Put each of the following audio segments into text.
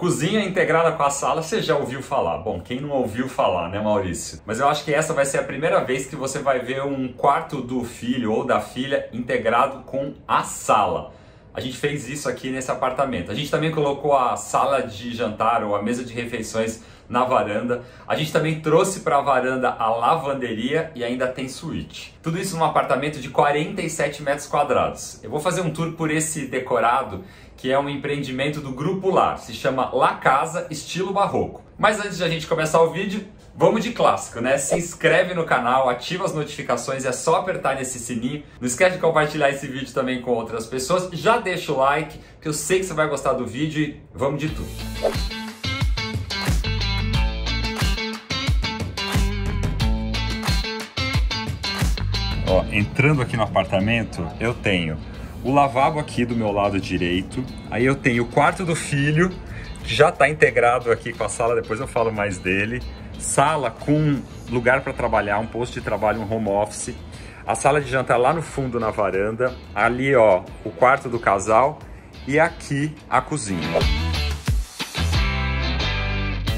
Cozinha integrada com a sala, você já ouviu falar? Bom, quem não ouviu falar, né, Maurício? Mas eu acho que essa vai ser a primeira vez que você vai ver um quarto do filho ou da filha integrado com a sala. A gente fez isso aqui nesse apartamento. A gente também colocou a sala de jantar ou a mesa de refeições na varanda. A gente também trouxe para a varanda a lavanderia e ainda tem suíte. Tudo isso num apartamento de 47 metros quadrados. Eu vou fazer um tour por esse decorado, que é um empreendimento do Grupo Lar. Se chama La Casa Estilo Barroco. Mas antes de a gente começar o vídeo, vamos de clássico, né? Se inscreve no canal, ativa as notificações, é só apertar nesse sininho. Não esquece de compartilhar esse vídeo também com outras pessoas. Já deixa o like, que eu sei que você vai gostar do vídeo e vamos de tudo. Ó, entrando aqui no apartamento, eu tenho o lavabo aqui do meu lado direito. Aí eu tenho o quarto do filho, que já está integrado aqui com a sala, depois eu falo mais dele. Sala com lugar para trabalhar, um posto de trabalho, um home office. A sala de jantar lá no fundo na varanda. Ali, ó, o quarto do casal. E aqui a cozinha.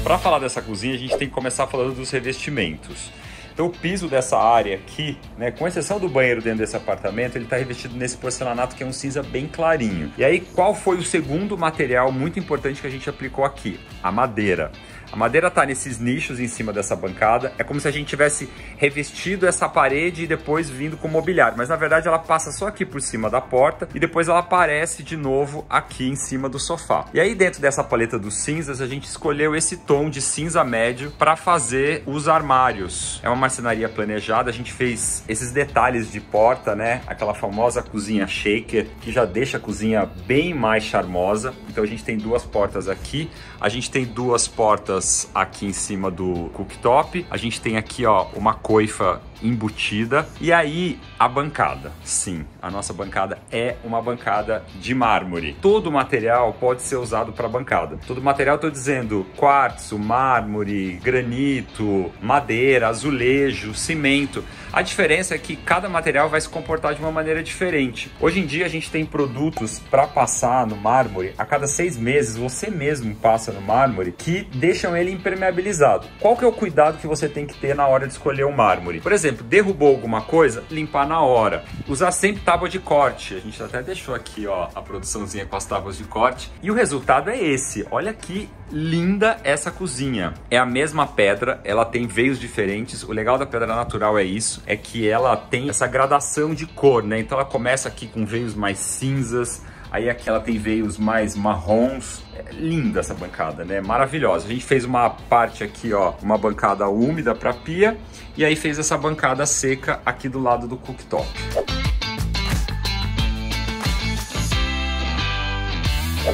Para falar dessa cozinha, a gente tem que começar falando dos revestimentos. Então o piso dessa área aqui, né, com exceção do banheiro dentro desse apartamento, ele está revestido nesse porcelanato que é um cinza bem clarinho. E aí, qual foi o segundo material muito importante que a gente aplicou aqui? A madeira. A madeira está nesses nichos em cima dessa bancada. É como se a gente tivesse revestido essa parede e depois vindo com mobiliário. Mas na verdade ela passa só aqui por cima da porta e depois ela aparece de novo aqui em cima do sofá. E aí dentro dessa paleta dos cinzas a gente escolheu esse tom de cinza médio para fazer os armários. É uma marcenaria planejada, a gente fez esses detalhes de porta, né? Aquela famosa cozinha shaker que já deixa a cozinha bem mais charmosa. Então a gente tem duas portas aqui, a gente tem duas portas aqui em cima do cooktop. A gente tem aqui, ó, uma coifa embutida. E aí, a bancada. Sim, a nossa bancada é uma bancada de mármore. Todo o material pode ser usado para bancada. Todo o material, estou dizendo, quartzo, mármore, granito, madeira, azulejo, cimento. A diferença é que cada material vai se comportar de uma maneira diferente. Hoje em dia a gente tem produtos para passar no mármore. A cada 6 meses você mesmo passa no mármore que deixam ele impermeabilizado. Qual que é o cuidado que você tem que ter na hora de escolher o mármore? Por exemplo, derrubou alguma coisa, limpar na hora. Usar sempre tábua de corte. A gente até deixou aqui, ó, a produçãozinha com as tábuas de corte. E o resultado é esse. Olha que linda essa cozinha. É a mesma pedra, ela tem veios diferentes. O legal da pedra natural é isso, é que ela tem essa gradação de cor, né? Então ela começa aqui com veios mais cinzas, aí aqui ela tem veios mais marrons. É linda essa bancada, né? Maravilhosa. A gente fez uma parte aqui, ó, uma bancada úmida para pia, e aí fez essa bancada seca aqui do lado do cooktop.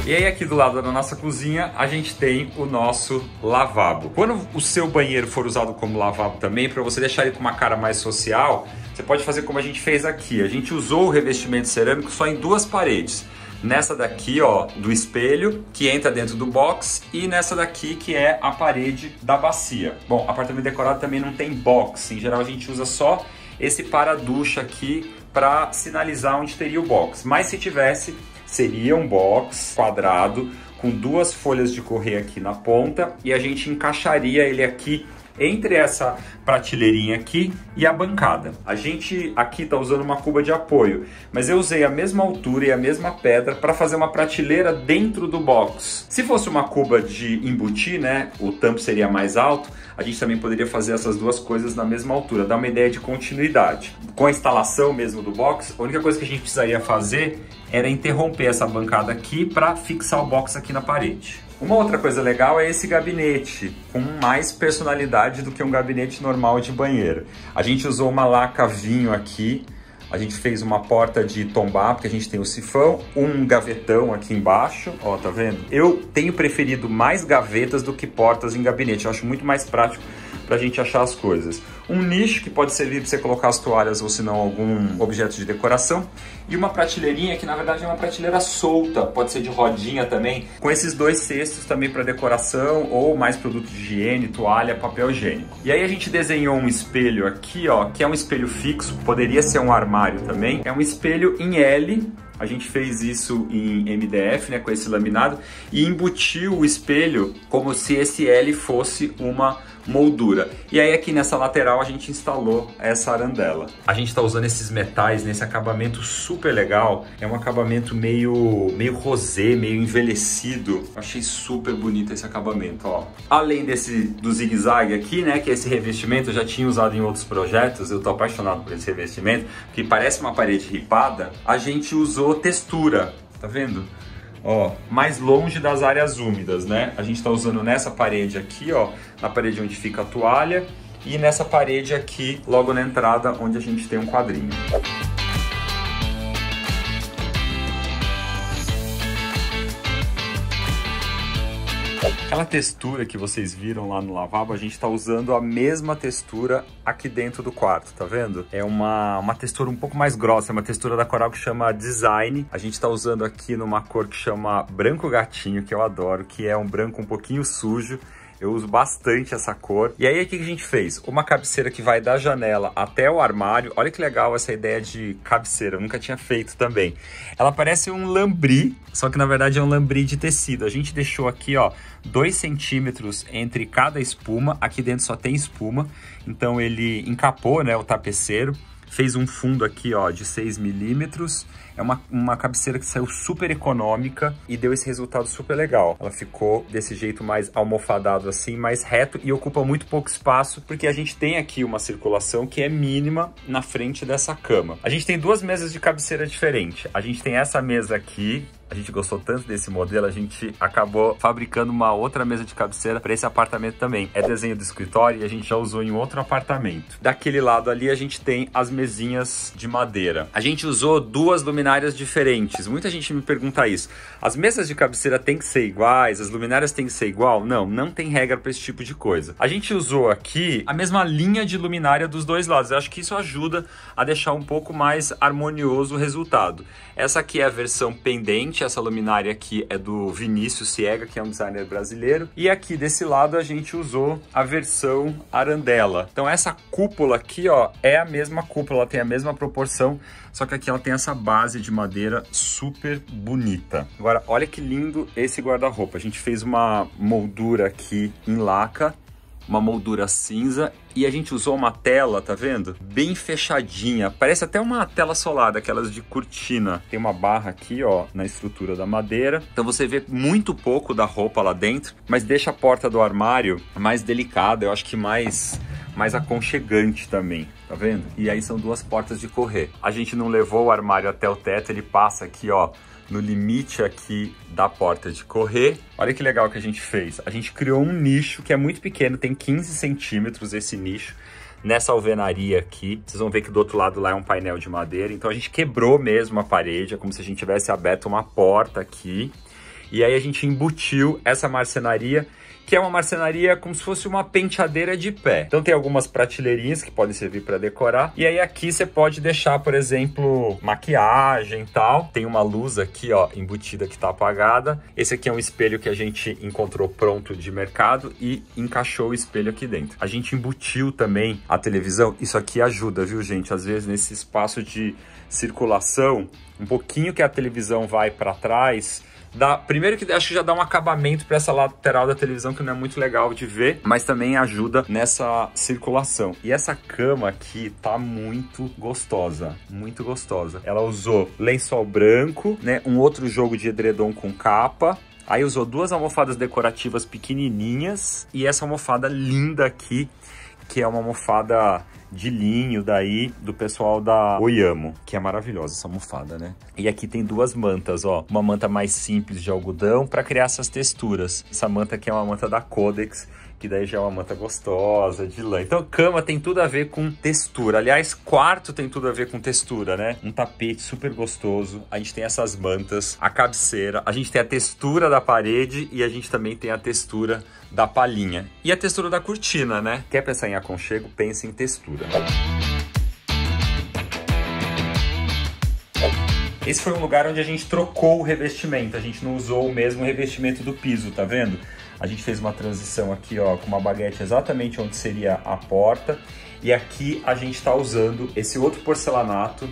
E aí aqui do lado da nossa cozinha a gente tem o nosso lavabo. Quando o seu banheiro for usado como lavabo também, para você deixar ele com uma cara mais social, você pode fazer como a gente fez aqui. A gente usou o revestimento cerâmico só em 2 paredes. Nessa daqui, ó, do espelho, que entra dentro do box, e nessa daqui, que é a parede da bacia. Bom, apartamento decorado também não tem box. Em geral a gente usa só esse para-ducha aqui para sinalizar onde teria o box. Mas se tivesse, seria um box quadrado com 2 folhas de correr aqui na ponta e a gente encaixaria ele aqui entre essa prateleirinha aqui e a bancada. A gente aqui tá usando uma cuba de apoio, mas eu usei a mesma altura e a mesma pedra para fazer uma prateleira dentro do box. Se fosse uma cuba de embutir, né, o tampo seria mais alto, a gente também poderia fazer essas duas coisas na mesma altura, dar uma ideia de continuidade. Com a instalação mesmo do box, a única coisa que a gente precisaria fazer era interromper essa bancada aqui para fixar o box aqui na parede. Uma outra coisa legal é esse gabinete, com mais personalidade do que um gabinete normal de banheiro. A gente usou uma laca vinho aqui, a gente fez uma porta de tombar, porque a gente tem o sifão, um gavetão aqui embaixo, ó, tá vendo? Eu tenho preferido mais gavetas do que portas em gabinete, eu acho muito mais prático para a gente achar as coisas. Um nicho que pode servir para você colocar as toalhas ou se não algum objeto de decoração. E uma prateleirinha que na verdade é uma prateleira solta, pode ser de rodinha também, com esses 2 cestos também para decoração ou mais produto de higiene, toalha, papel higiênico. E aí a gente desenhou um espelho aqui, ó, que é um espelho fixo, poderia ser um armário também. É um espelho em L. A gente fez isso em MDF, né, com esse laminado, e embutiu o espelho como se esse L fosse uma moldura. E aí aqui nessa lateral a gente instalou essa arandela. A gente está usando esses metais nesse acabamento super legal. É um acabamento meio rosé, meio envelhecido. Achei super bonito esse acabamento, ó. Além do zigue-zague aqui, né, que esse revestimento eu já tinha usado em outros projetos. Eu tô apaixonado por esse revestimento, que parece uma parede ripada. A gente usou textura, tá vendo? Ó, mais longe das áreas úmidas, né? A gente está usando nessa parede aqui, ó, na parede onde fica a toalha, e nessa parede aqui, logo na entrada, onde a gente tem um quadrinho. Aquela textura que vocês viram lá no lavabo, a gente está usando a mesma textura aqui dentro do quarto, tá vendo? É uma textura um pouco mais grossa, é uma textura da Coral que chama Design. A gente está usando aqui numa cor que chama Branco Gatinho, que eu adoro, que é um branco um pouquinho sujo. Eu uso bastante essa cor. E aí, o que a gente fez? Uma cabeceira que vai da janela até o armário. Olha que legal essa ideia de cabeceira. Eu nunca tinha feito também. Ela parece um lambri, só que na verdade é um lambri de tecido. A gente deixou aqui, ó, 2 centímetros entre cada espuma. Aqui dentro só tem espuma. Então ele encapou, né, o tapeceiro. Fez um fundo aqui, ó, de 6 milímetros. É uma cabeceira que saiu super econômica e deu esse resultado super legal. Ela ficou desse jeito mais almofadado assim, mais reto e ocupa muito pouco espaço, porque a gente tem aqui uma circulação que é mínima na frente dessa cama. A gente tem 2 mesas de cabeceira diferentes. A gente tem essa mesa aqui. A gente gostou tanto desse modelo, a gente acabou fabricando uma outra mesa de cabeceira para esse apartamento também. É desenho do escritório e a gente já usou em outro apartamento. Daquele lado ali a gente tem as mesinhas de madeira. A gente usou 2 luminárias diferentes. Muita gente me pergunta isso. As mesas de cabeceira têm que ser iguais? As luminárias têm que ser igual? Não, não tem regra para esse tipo de coisa. A gente usou aqui a mesma linha de luminária dos 2 lados. Eu acho que isso ajuda a deixar um pouco mais harmonioso o resultado. Essa aqui é a versão pendente. Essa luminária aqui é do Vinícius Ciega, que é um designer brasileiro. E aqui desse lado a gente usou a versão arandela. Então essa cúpula aqui, ó, é a mesma cúpula, ela tem a mesma proporção, só que aqui ela tem essa base de madeira super bonita. Agora, olha que lindo esse guarda-roupa. A gente fez uma moldura aqui em laca, uma moldura cinza, e a gente usou uma tela, tá vendo? Bem fechadinha, parece até uma tela solar, daquelas de cortina. Tem uma barra aqui, ó, na estrutura da madeira, então você vê muito pouco da roupa lá dentro, mas deixa a porta do armário mais delicada, eu acho que mais aconchegante também, tá vendo? E aí são 2 portas de correr. A gente não levou o armário até o teto, ele passa aqui, ó, no limite aqui da porta de correr. Olha que legal que a gente fez. A gente criou um nicho que é muito pequeno, tem 15 centímetros esse nicho, nessa alvenaria aqui. Vocês vão ver que do outro lado lá é um painel de madeira. Então a gente quebrou mesmo a parede, é como se a gente tivesse aberto uma porta aqui. E aí a gente embutiu essa marcenaria, que é uma marcenaria como se fosse uma penteadeira de pé. Então tem algumas prateleirinhas que podem servir para decorar. E aí aqui você pode deixar, por exemplo, maquiagem e tal. Tem uma luz aqui, ó, embutida que tá apagada. Esse aqui é um espelho que a gente encontrou pronto de mercado e encaixou o espelho aqui dentro. A gente embutiu também a televisão. Isso aqui ajuda, viu, gente? Às vezes nesse espaço de circulação, um pouquinho que a televisão vai para trás, primeiro que acho que já dá um acabamento para essa lateral da televisão que não é muito legal de ver, mas também ajuda nessa circulação. E essa cama aqui tá muito gostosa, muito gostosa. Ela usou lençol branco, né, um outro jogo de edredom com capa. Aí usou 2 almofadas decorativas pequenininhas e essa almofada linda aqui, que é uma almofada de linho daí do pessoal da Oyamo, que é maravilhosa essa almofada, né? E aqui tem duas mantas, ó. Uma manta mais simples de algodão para criar essas texturas. Essa manta aqui é uma manta da Codex, que daí já é uma manta gostosa, de lã. Então, cama tem tudo a ver com textura. Aliás, quarto tem tudo a ver com textura, né? Um tapete super gostoso. A gente tem essas mantas, a cabeceira. A gente tem a textura da parede e a gente também tem a textura da palhinha. E a textura da cortina, né? Quer pensar em aconchego? Pense em textura. Esse foi um lugar onde a gente trocou o revestimento. A gente não usou o mesmo revestimento do piso, tá vendo? A gente fez uma transição aqui, ó, com uma baguete exatamente onde seria a porta. E aqui a gente está usando esse outro porcelanato,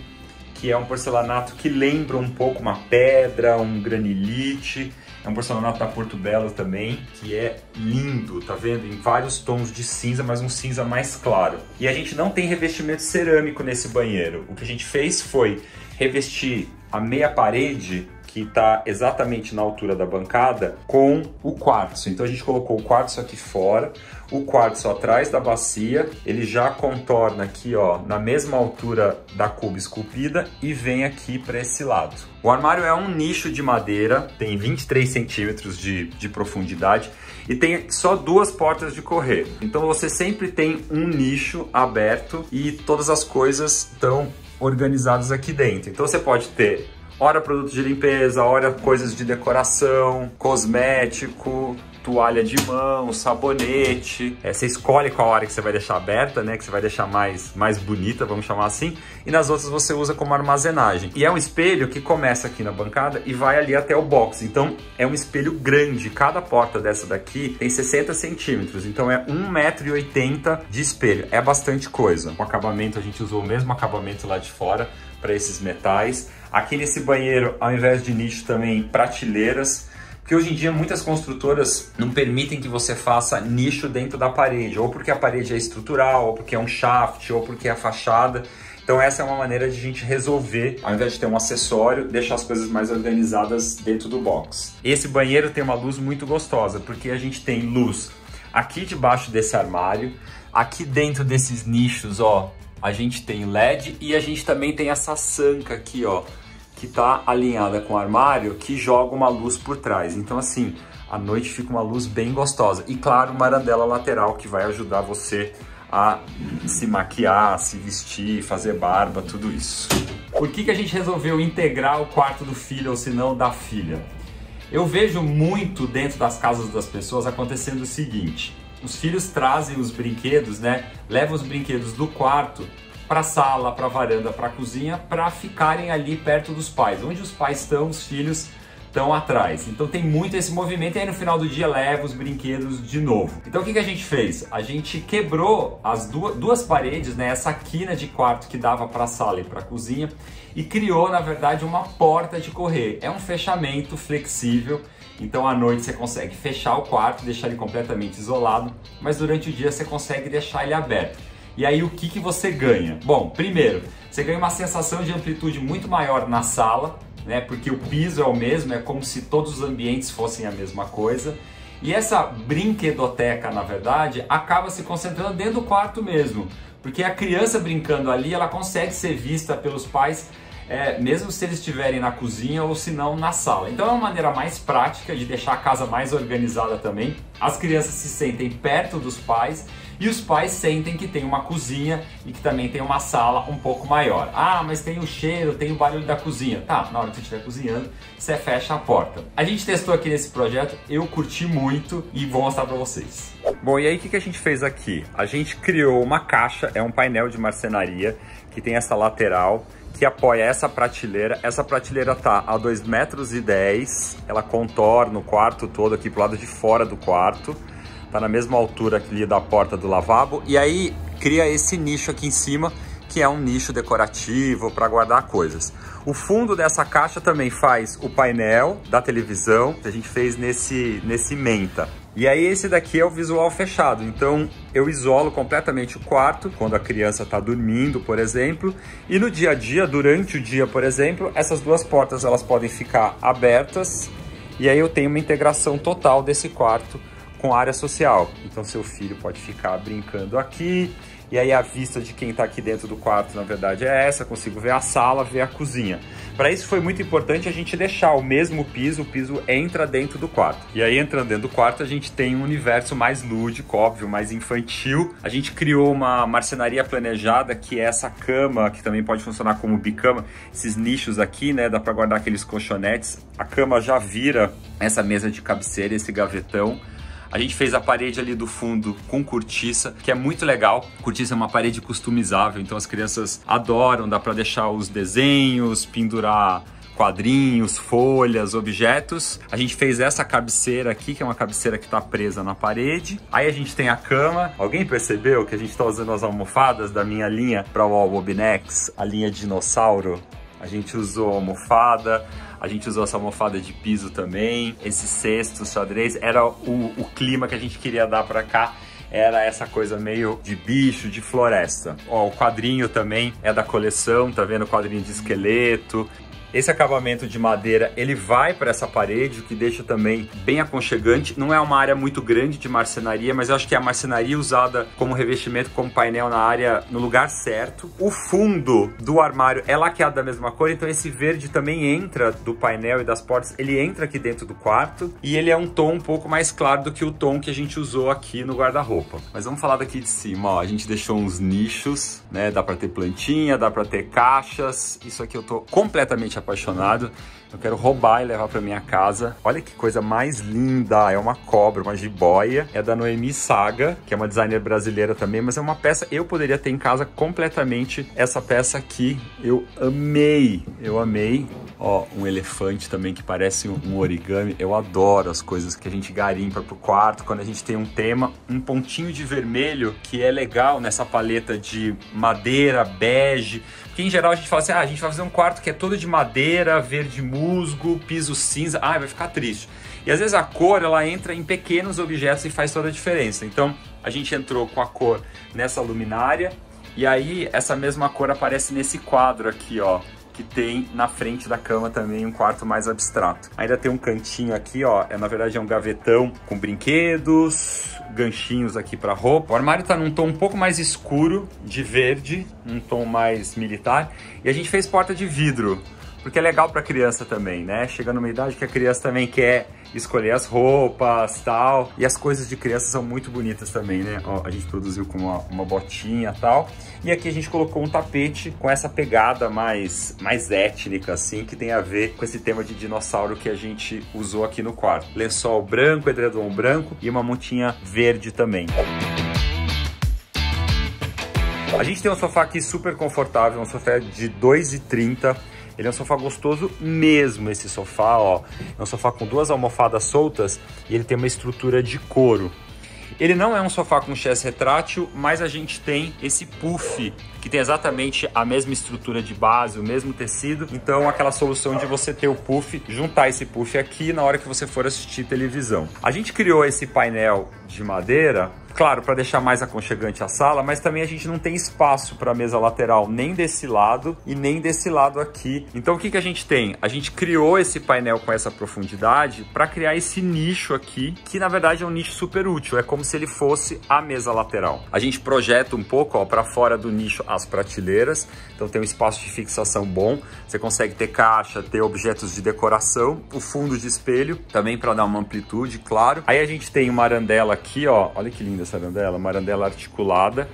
que é um porcelanato que lembra um pouco uma pedra, um granilite. É um porcelanato da Porto Belo também, que é lindo, tá vendo? Em vários tons de cinza, mas um cinza mais claro. E a gente não tem revestimento cerâmico nesse banheiro. O que a gente fez foi revestir a meia parede, que está exatamente na altura da bancada, com o quartzo. Então a gente colocou o quartzo aqui fora, o quartzo atrás da bacia, ele já contorna aqui, ó, na mesma altura da cuba esculpida e vem aqui para esse lado. O armário é um nicho de madeira, tem 23 centímetros de profundidade e tem só duas portas de correr. Então você sempre tem um nicho aberto e todas as coisas estão organizadas aqui dentro. Então você pode ter ora produto de limpeza, ora coisas de decoração, cosmético, toalha de mão, sabonete. Você escolhe qual área que você vai deixar aberta, né? Que você vai deixar mais bonita, vamos chamar assim. E nas outras você usa como armazenagem. E é um espelho que começa aqui na bancada e vai ali até o box. Então é um espelho grande. Cada porta dessa daqui tem 60 centímetros. Então é 1,80 m de espelho. É bastante coisa. O acabamento, a gente usou o mesmo acabamento lá de fora para esses metais. Aqui nesse banheiro, ao invés de nicho, também prateleiras. Porque hoje em dia muitas construtoras não permitem que você faça nicho dentro da parede, ou porque a parede é estrutural, ou porque é um shaft, ou porque é a fachada. Então essa é uma maneira de a gente resolver, ao invés de ter um acessório, deixar as coisas mais organizadas dentro do box. Esse banheiro tem uma luz muito gostosa, porque a gente tem luz aqui debaixo desse armário, aqui dentro desses nichos, ó, a gente tem LED e a gente também tem essa sanca aqui, ó, que tá alinhada com o armário, que joga uma luz por trás. Então assim, à noite fica uma luz bem gostosa. E claro, uma arandela lateral que vai ajudar você a se maquiar, se vestir, fazer barba, tudo isso. Por que a gente resolveu integrar o quarto do filho, ou se não da filha? Eu vejo muito dentro das casas das pessoas acontecendo o seguinte: os filhos trazem os brinquedos, né? Levam os brinquedos do quarto para a sala, para a varanda, para a cozinha, para ficarem ali perto dos pais. Onde os pais estão, os filhos estão atrás. Então tem muito esse movimento e aí no final do dia leva os brinquedos de novo. Então o que a gente fez? A gente quebrou as duas paredes, né? Essa quina de quarto que dava para a sala e para a cozinha, e criou, na verdade, uma porta de correr. É um fechamento flexível. Então à noite você consegue fechar o quarto, deixar ele completamente isolado, mas durante o dia você consegue deixar ele aberto. E aí o que você ganha? Bom, primeiro, você ganha uma sensação de amplitude muito maior na sala, né? Porque o piso é o mesmo, é como se todos os ambientes fossem a mesma coisa. E essa brinquedoteca, na verdade, acaba se concentrando dentro do quarto mesmo, porque a criança brincando ali, ela consegue ser vista pelos pais, mesmo se eles estiverem na cozinha ou se não na sala. Então é uma maneira mais prática de deixar a casa mais organizada também. As crianças se sentem perto dos pais e os pais sentem que tem uma cozinha e que também tem uma sala um pouco maior. Ah, mas tem o cheiro, tem o barulho da cozinha. Tá, na hora que você estiver cozinhando, você fecha a porta. A gente testou aqui nesse projeto, eu curti muito e vou mostrar pra vocês. Bom, e aí o que a gente fez aqui? A gente criou uma caixa, é um painel de marcenaria que tem essa lateral que apoia essa prateleira. Essa prateleira tá a 2,10 metros, ela contorna o quarto todo aqui pro lado de fora do quarto. Tá na mesma altura ali da porta do lavabo. E aí cria esse nicho aqui em cima, que é um nicho decorativo para guardar coisas. O fundo dessa caixa também faz o painel da televisão, que a gente fez nesse menta. E aí esse daqui é o visual fechado, então eu isolo completamente o quarto quando a criança está dormindo, por exemplo, e no dia a dia, durante o dia, por exemplo, essas duas portas elas podem ficar abertas e aí eu tenho uma integração total desse quarto com a área social. Então seu filho pode ficar brincando aqui, E aí a vista de quem tá aqui dentro do quarto, na verdade, é essa. Consigo ver a sala, ver a cozinha. Para isso foi muito importante a gente deixar o mesmo piso, o piso entra dentro do quarto. E aí, entrando dentro do quarto, a gente tem um universo mais lúdico, óbvio, mais infantil. A gente criou uma marcenaria planejada, que é essa cama, que também pode funcionar como bicama, esses nichos aqui, né? Dá para guardar aqueles colchonetes. A cama já vira essa mesa de cabeceira, esse gavetão. A gente fez a parede ali do fundo com cortiça, que é muito legal. Cortiça é uma parede customizável, então as crianças adoram, dá para deixar os desenhos, pendurar quadrinhos, folhas, objetos. A gente fez essa cabeceira aqui, que é uma cabeceira que está presa na parede. Aí a gente tem a cama. Alguém percebeu que a gente está usando as almofadas da minha linha para o Wobinex, a linha dinossauro? A gente usou a almofada. A gente usou essa almofada de piso também, esse cesto xadrez, era o clima que a gente queria dar para cá, era essa coisa meio de bicho, de floresta. Ó, o quadrinho também é da coleção, tá vendo? O quadrinho de esqueleto. Esse acabamento de madeira, ele vai para essa parede, o que deixa também bem aconchegante. Não é uma área muito grande de marcenaria, mas eu acho que é a marcenaria usada como revestimento, como painel na área, no lugar certo. O fundo do armário é laqueado da mesma cor, então esse verde também entra do painel e das portas, ele entra aqui dentro do quarto. E ele é um tom um pouco mais claro do que o tom que a gente usou aqui no guarda-roupa. Mas vamos falar daqui de cima, ó. A gente deixou uns nichos, né? Dá para ter plantinha, dá para ter caixas. Isso aqui eu tô completamente apaixonado. Eu quero roubar e levar para minha casa. Olha que coisa mais linda. É uma cobra, uma jiboia. É da Noemi Saga, que é uma designer brasileira também, mas é uma peça, eu poderia ter em casa completamente essa peça aqui. Eu amei. Eu amei. Ó, um elefante também que parece um origami. Eu adoro as coisas que a gente garimpa pro quarto, quando a gente tem um tema. Um pontinho de vermelho que é legal nessa paleta de madeira, bege. Porque em geral a gente fala assim, a gente vai fazer um quarto que é todo de madeira, verde musgo, piso cinza, vai ficar triste. E às vezes a cor, ela entra em pequenos objetos e faz toda a diferença. Então a gente entrou com a cor nessa luminária, e aí essa mesma cor aparece nesse quadro aqui, ó, que tem na frente da cama também um quarto mais abstrato. Ainda tem um cantinho aqui, ó, na verdade é um gavetão com brinquedos, ganchinhos aqui para roupa. O armário tá num tom um pouco mais escuro de verde, um tom mais militar, e a gente fez porta de vidro, porque é legal para criança também, né? Chega numa idade que a criança também quer escolher as roupas, tal, e as coisas de criança são muito bonitas também, né? Ó, a gente produziu com uma botinha, tal, e aqui a gente colocou um tapete com essa pegada mais étnica, assim, que tem a ver com esse tema de dinossauro que a gente usou aqui no quarto. Lençol branco, edredom branco e uma montinha verde também. A gente tem um sofá aqui super confortável, um sofá de 2,30. Ele é um sofá gostoso mesmo, esse sofá, ó. É um sofá com duas almofadas soltas e ele tem uma estrutura de couro. Ele não é um sofá com chest retrátil, mas a gente tem esse puff, que tem exatamente a mesma estrutura de base, o mesmo tecido. Então, aquela solução de você ter o puff, juntar esse puff aqui na hora que você for assistir televisão. A gente criou esse painel de madeira, claro, para deixar mais aconchegante a sala, mas também a gente não tem espaço para a mesa lateral, nem desse lado e nem desse lado aqui. Então, o que a gente tem? A gente criou esse painel com essa profundidade para criar esse nicho aqui, que na verdade é um nicho super útil, é como se ele fosse a mesa lateral. A gente projeta um pouco, ó, para fora do nicho as prateleiras, então tem um espaço de fixação bom, você consegue ter caixa, ter objetos de decoração, o fundo de espelho, também para dar uma amplitude, claro. Aí a gente tem uma arandela aqui, ó, olha que linda essa arandela, uma arandela articulada,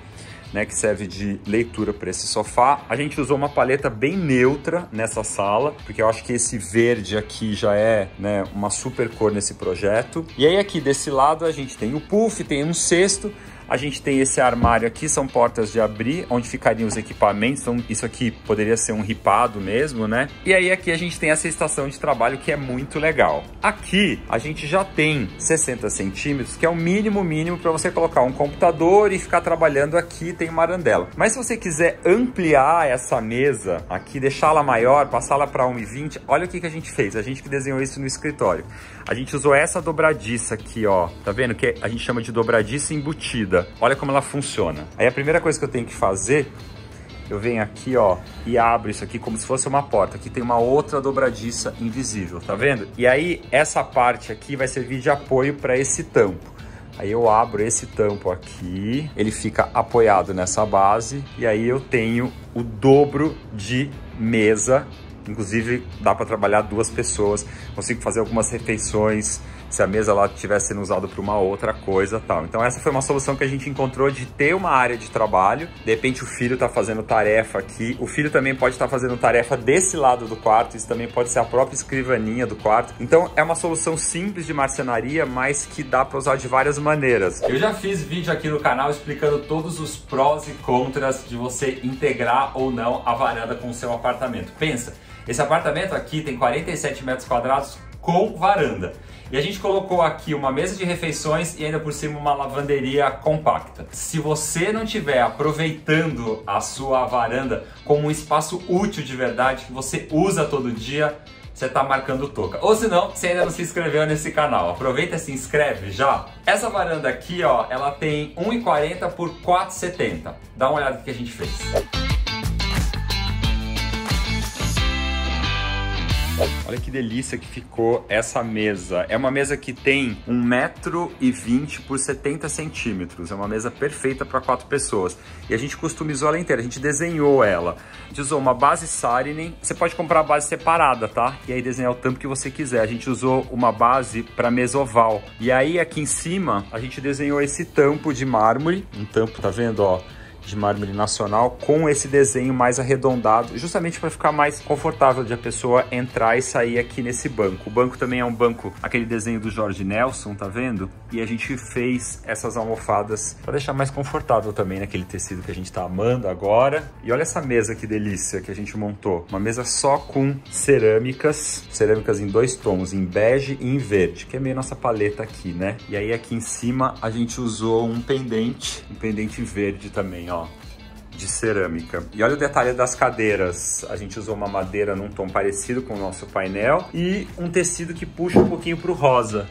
né, que serve de leitura para esse sofá. A gente usou uma paleta bem neutra nessa sala, porque eu acho que esse verde aqui já é, né, uma super cor nesse projeto. E aí aqui desse lado a gente tem o puff, tem um cesto, a gente tem esse armário aqui, são portas de abrir, onde ficariam os equipamentos, então isso aqui poderia ser um ripado mesmo, né? E aí aqui a gente tem essa estação de trabalho que é muito legal. Aqui a gente já tem 60 centímetros, que é o mínimo para você colocar um computador e ficar trabalhando aqui, tem uma arandela. Mas se você quiser ampliar essa mesa aqui, deixá-la maior, passá-la para 1,20, olha o que a gente fez, a gente que desenhou isso no escritório. A gente usou essa dobradiça aqui, ó, tá vendo? Que a gente chama de dobradiça embutida. Olha como ela funciona. Aí a primeira coisa que eu tenho que fazer, eu venho aqui, ó, e abro isso aqui como se fosse uma porta. Aqui tem uma outra dobradiça invisível, tá vendo? E aí essa parte aqui vai servir de apoio para esse tampo. Aí eu abro esse tampo aqui, ele fica apoiado nessa base e aí eu tenho o dobro de mesa. Inclusive dá para trabalhar 2 pessoas, consigo fazer algumas refeições se a mesa lá estivesse sendo usada para uma outra coisa, tal. Então essa foi uma solução que a gente encontrou de ter uma área de trabalho. De repente o filho está fazendo tarefa aqui, o filho também pode estar fazendo tarefa desse lado do quarto, isso também pode ser a própria escrivaninha do quarto. Então é uma solução simples de marcenaria, mas que dá para usar de várias maneiras. Eu já fiz vídeo aqui no canal explicando todos os prós e contras de você integrar ou não a varanda com o seu apartamento. Pensa, esse apartamento aqui tem 47 metros quadrados com varanda. E a gente colocou aqui uma mesa de refeições e ainda por cima uma lavanderia compacta. Se você não estiver aproveitando a sua varanda como um espaço útil de verdade, que você usa todo dia, você tá marcando toca. Ou se não, você ainda não se inscreveu nesse canal, aproveita e se inscreve já. Essa varanda aqui, ó, ela tem 1,40 por 4,70. Dá uma olhada no que a gente fez. Olha que delícia que ficou essa mesa. É uma mesa que tem 1,20 m por 70 centímetros. É uma mesa perfeita para 4 pessoas. E a gente customizou ela inteira, a gente desenhou ela. A gente usou uma base Saarinen. Você pode comprar a base separada, tá? E aí desenhar o tampo que você quiser. A gente usou uma base para mesa oval. E aí aqui em cima a gente desenhou esse tampo de mármore. Um tampo, tá vendo, ó? De mármore nacional com esse desenho mais arredondado, justamente para ficar mais confortável de a pessoa entrar e sair aqui nesse banco. O banco também é um banco, aquele desenho do Jorge Nelson, tá vendo? E a gente fez essas almofadas para deixar mais confortável também naquele tecido que a gente tá amando agora. E olha essa mesa que delícia que a gente montou. Uma mesa só com cerâmicas em 2 tons, em bege e em verde, que é meio nossa paleta aqui, né? E aí aqui em cima a gente usou um pendente verde também, ó, de cerâmica. E olha o detalhe das cadeiras. A gente usou uma madeira num tom parecido com o nosso painel e um tecido que puxa um pouquinho pro rosa,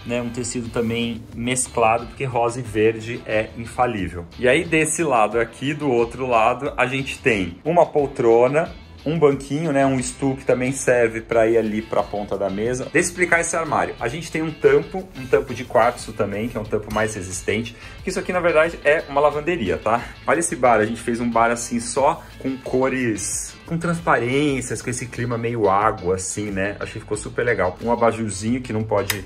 né? Um tecido também mesclado, porque rosa e verde é infalível. E aí desse lado aqui, do outro lado, a gente tem uma poltrona, um banquinho, né, um stool que também serve para ir ali para a ponta da mesa. Deixa eu explicar esse armário. A gente tem um tampo de quartzo também, que é um tampo mais resistente. Isso aqui, na verdade, é uma lavanderia, tá? Olha esse bar, a gente fez um bar assim só com cores, com transparências, com esse clima meio água assim, né? Achei que ficou super legal. Um abajurzinho que não pode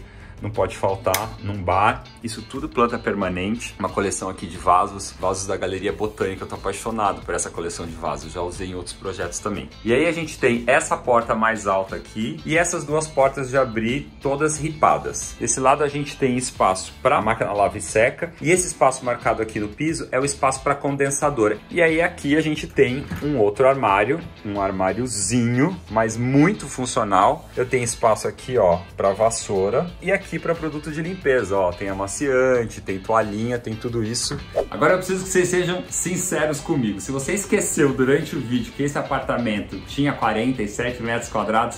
faltar num bar. Isso tudo planta permanente. Uma coleção aqui de vasos da Galeria Botânica. Eu tô apaixonado por essa coleção de vasos. Já usei em outros projetos também. E aí a gente tem essa porta mais alta aqui e essas 2 portas de abrir todas ripadas. Desse lado a gente tem espaço para máquina lava e seca e esse espaço marcado aqui no piso é o espaço para condensadora. E aí aqui a gente tem um outro armário, um armáriozinho, mas muito funcional. Eu tenho espaço aqui, ó, para vassoura e aqui para produto de limpeza, ó, tem amaciante, tem toalhinha, tem tudo isso. Agora eu preciso que vocês sejam sinceros comigo. Se você esqueceu durante o vídeo que esse apartamento tinha 47 metros quadrados,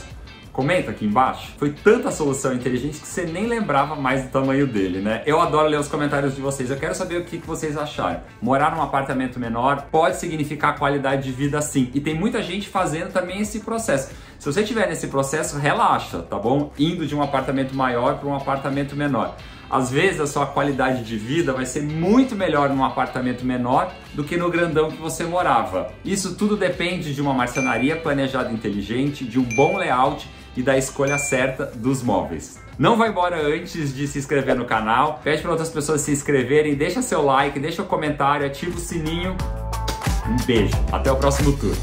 comenta aqui embaixo. Foi tanta solução inteligente que você nem lembrava mais do tamanho dele, né? Eu adoro ler os comentários de vocês. Eu quero saber o que vocês acharam. Morar num apartamento menor pode significar qualidade de vida sim. E tem muita gente fazendo também esse processo. Se você estiver nesse processo, relaxa, tá bom? Indo de um apartamento maior para um apartamento menor. Às vezes a sua qualidade de vida vai ser muito melhor num apartamento menor do que no grandão que você morava. Isso tudo depende de uma marcenaria planejada inteligente, de um bom layout e da escolha certa dos móveis. Não vai embora antes de se inscrever no canal, pede para outras pessoas se inscreverem, deixa seu like, deixa o comentário, ativa o sininho. Um beijo, até o próximo tour.